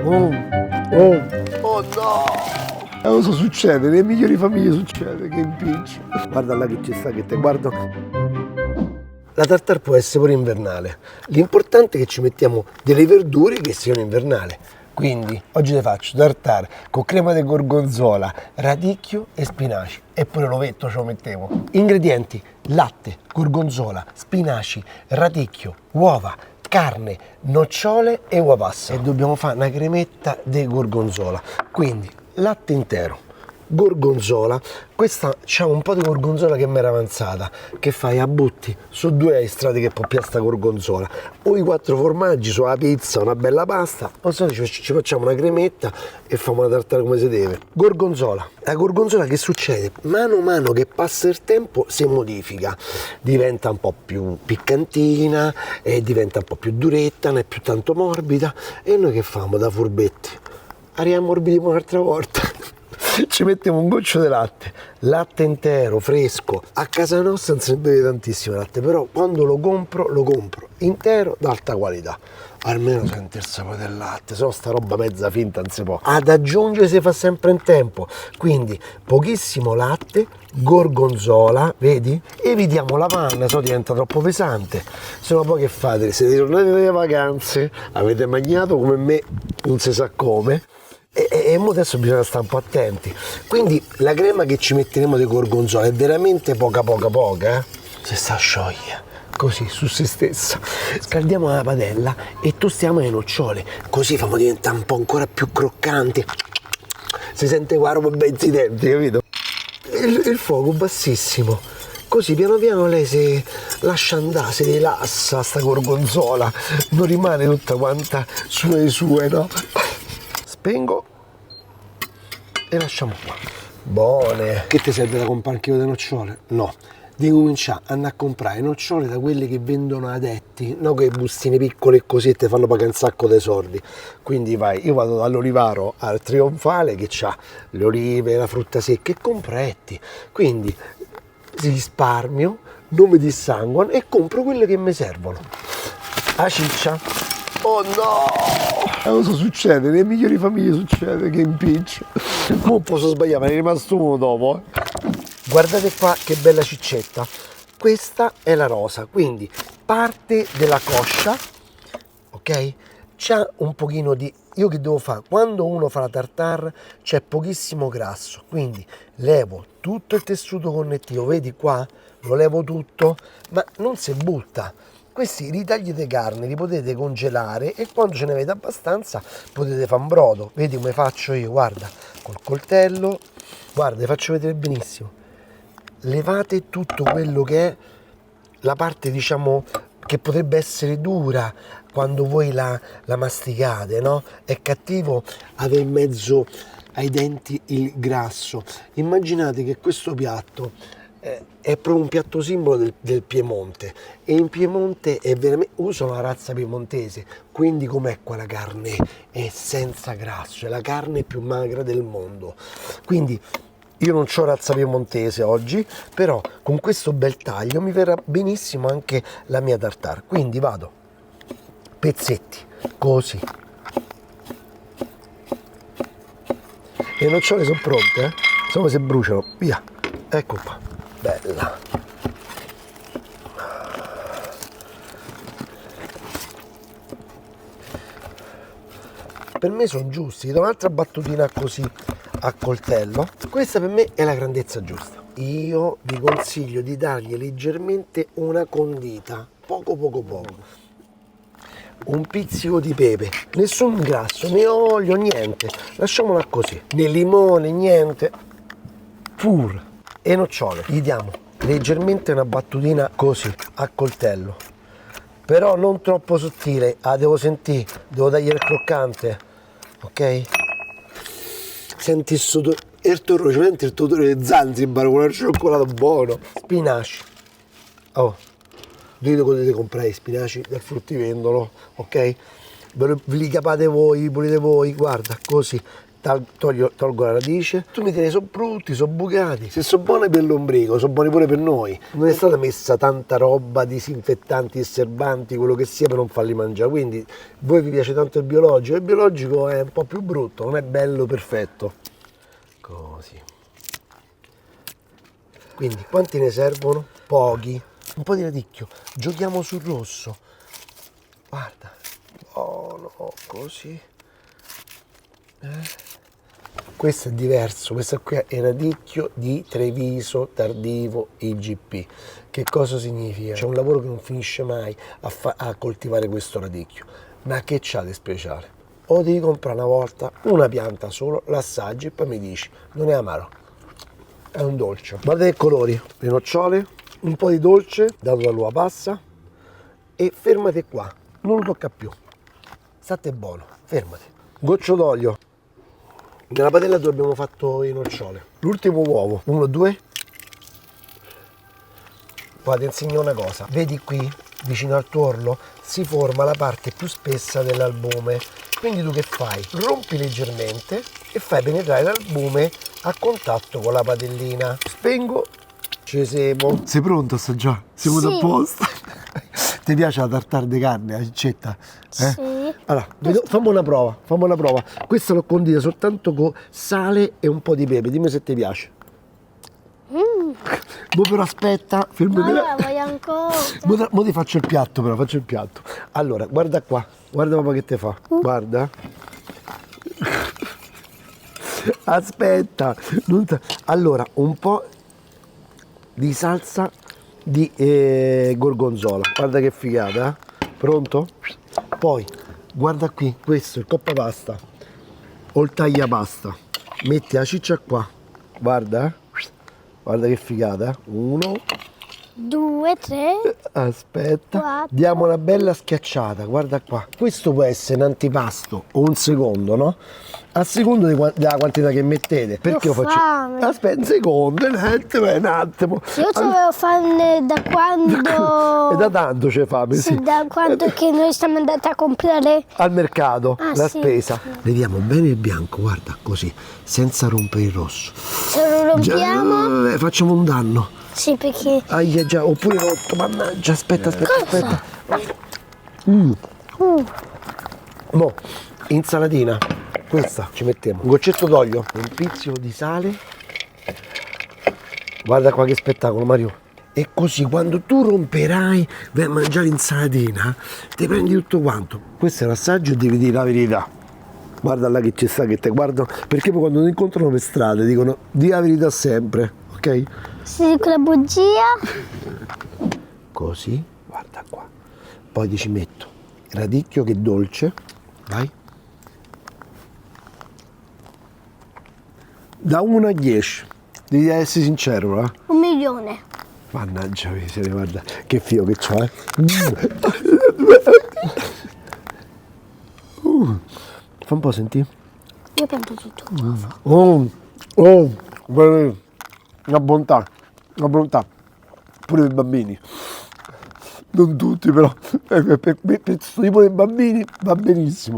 Oh, oh, oh no! Cosa succede? Nelle migliori famiglie succede, che impiccio. Guarda là che ci sta, che te guardo. La tartare può essere pure invernale. L'importante è che ci mettiamo delle verdure che siano invernali. Quindi oggi le faccio tartare con crema di gorgonzola, radicchio e spinaci. E pure l'ovetto ce lo mettevo. Ingredienti: latte, gorgonzola, spinaci, radicchio, uova, carne, nocciole e uova passere. E dobbiamo fare una cremetta di gorgonzola. Quindi latte intero, gorgonzola. Questa c'ha un po' di gorgonzola che mi era avanzata, che fai a butti su due strati che può più sta gorgonzola, o i 4 formaggi sulla pizza, una bella pasta, o se no ci facciamo una cremetta e facciamo una tartare come si deve. Gorgonzola. La gorgonzola che succede? Mano a mano che passa il tempo si modifica, diventa un po' più piccantina e diventa un po' più duretta, non è più tanto morbida, e noi che famo da furbetti? Riammorbidiamo un'altra volta. Ci mettiamo un goccio di latte intero, fresco. A casa nostra non se ne beve tantissimo latte, però quando lo compro intero d'alta qualità. Almeno senti il sapore del latte, se no sta roba mezza finta non si può. Ad aggiungere si fa sempre in tempo, quindi pochissimo latte, gorgonzola, vedi? Evitiamo la panna, se no diventa troppo pesante. Se no poi che fate? Siete tornati dalle vacanze, avete mangiato come me, non si sa come, e adesso bisogna stare un po' attenti. Quindi la crema che ci metteremo di gorgonzola è veramente poca, si sta a sciogliere così su se stessa. Scaldiamo la padella e tostiamo le nocciole, così facciamo diventare un po' ancora più croccanti, si sente qua roba mezzi denti, capito? Il fuoco bassissimo, così piano piano lei si lascia andare, si rilassa sta gorgonzola, non rimane tutta quanta sulle sue, no? Spengo e lasciamo qua. Buone. Che ti serve da comprare un chilo di nocciole? No. Devi cominciare a andare a comprare nocciole da quelle che vendono adetti, non quei bustine piccole così e ti fanno pagare un sacco di soldi. Quindi vai, io vado dall'olivaro al Trionfale che ha le olive, la frutta secca, e compretti. Quindi risparmio, non mi dissanguano e compro quelle che mi servono. A ciccia. Oh no! Cosa succede? Nelle migliori famiglie succede, che impiccio. Non posso sbagliare, ma ne è rimasto uno dopo. Guardate qua che bella ciccetta. Questa è la rosa, quindi parte della coscia, ok? C'ha un pochino di... Io che devo fare? Quando uno fa la tartare c'è pochissimo grasso, quindi levo tutto il tessuto connettivo, vedi qua? Lo levo tutto, ma non si butta. Questi ritagli di carne li potete congelare e quando ce ne avete abbastanza potete fare un brodo. Vedi come faccio io? Guarda, col coltello, guarda, vi faccio vedere benissimo. Levate tutto quello che è la parte, diciamo, che potrebbe essere dura quando voi la masticate, no? È cattivo avere in mezzo ai denti il grasso. Immaginate che questo piatto è proprio un piatto simbolo del Piemonte, e in Piemonte è veramente, usano la razza piemontese, quindi com'è qua la carne? È senza grasso, è la carne più magra del mondo. Quindi io non ho razza piemontese oggi, però con questo bel taglio mi verrà benissimo anche la mia tartare. Quindi vado pezzetti così. Le nocciole sono pronte, solo se bruciano, via. Ecco qua, bella. Per me sono giusti, do un'altra battutina così a coltello. Questa per me è la grandezza giusta. Io vi consiglio di dargli leggermente una condita, poco. Un pizzico di pepe, nessun grasso, né olio, niente. Lasciamola così, né limone, niente. Pur. E nocciole. Gli diamo leggermente una battutina così, a coltello. Però non troppo sottile, devo sentire, devo dargli il croccante, ok? Senti il sudore, senti il odore di Zanzibar con il cioccolato buono. Spinaci. Oh, dite potete comprare i spinaci dal fruttivendolo, ok? Ve li capate voi, li pulite voi, guarda, così. tolgo la radice, tu mi direi sono brutti, sono bucati, se sono buoni per l'ombrico, sono buoni pure per noi. Non è stata messa tanta roba, disinfettanti, asservanti, quello che sia per non farli mangiare, quindi voi vi piace tanto il biologico è un po' più brutto, non è bello perfetto. Così. Quindi quanti ne servono? Pochi. Un po' di radicchio, giochiamo sul rosso. Guarda, buono, così. Questo è diverso, questo qui è radicchio di Treviso Tardivo IGP. Che cosa significa? C'è un lavoro che non finisce mai a coltivare questo radicchio. Ma che c'ha di speciale? O devi comprare una volta una pianta solo, l'assaggi e poi mi dici, non è amaro, è un dolce. Guarda che colori, le nocciole, un po' di dolce dato dall'uva passa e fermate qua, non lo tocca più. State buono, fermati. Goccio d'olio. Nella padella dove abbiamo fatto i nocciole. L'ultimo uovo, 1, 2. Poi ti insegno una cosa, vedi qui, vicino al tuorlo, si forma la parte più spessa dell'albume. Quindi tu che fai? Rompi leggermente e fai penetrare l'albume a contatto con la padellina. Spengo, ci siamo. Sei pronto a assaggiare? Siamo Sì. da posto. Ti piace la tartare di carne, la ciccetta? Sì. Allora, fammi una prova. Questa l'ho condita soltanto con sale e un po' di pepe, dimmi se ti piace. Mo però aspetta, fermati. Allora voglio ancora. Mo ti faccio il piatto però, faccio il piatto. Allora, guarda qua, guarda papà che te fa. Guarda. Aspetta. Allora, un po' di salsa di gorgonzola. Guarda che figata, eh? Pronto? Poi, guarda qui, questo è il coppa pasta o il tagliapasta. Metti la ciccia qua. Guarda, guarda che figata. 1, 2, 3. aspetta, Quattro. diamo una bella schiacciata, guarda qua. Questo può essere un antipasto o un secondo, no? A secondo della quantità che mettete. Perché Ho io faccio. fame. Aspetta un secondo, un attimo. Io ci avevo fame da quando. E da tanto c'è fame, sì. Sì, da quando che noi siamo andati a comprare. Al mercato, Ah, la sì. spesa. Vediamo bene il bianco, guarda, così, senza rompere il rosso. Se lo rompiamo. Facciamo un danno. Sì, perché. Ahia già, oppure rotto, mannaggia, aspetta. Cosa? Mo, insalatina, questa ci mettiamo un goccetto d'olio, un pizzico di sale. Guarda qua che spettacolo, Mario. E così quando tu romperai, vai a mangiare l'insalatina, ti prendi tutto quanto. Questo è l'assaggio e devi dire la verità. Guarda là che ci sta, che te guardo, perché poi quando ti incontrano per strada dicono di la verità sempre, ok? Si dice la bugia. Così, guarda qua. Poi ti ci metto il radicchio che è dolce, vai. Da 1 a 10, devi essere sincero, eh? 1 milione. Mannaggia miseria, guarda che fio che c'ho, eh? Fa un po' senti? Io pianto tutto. Una bontà, pure per i bambini. Non tutti però, per questo tipo di bambini va benissimo.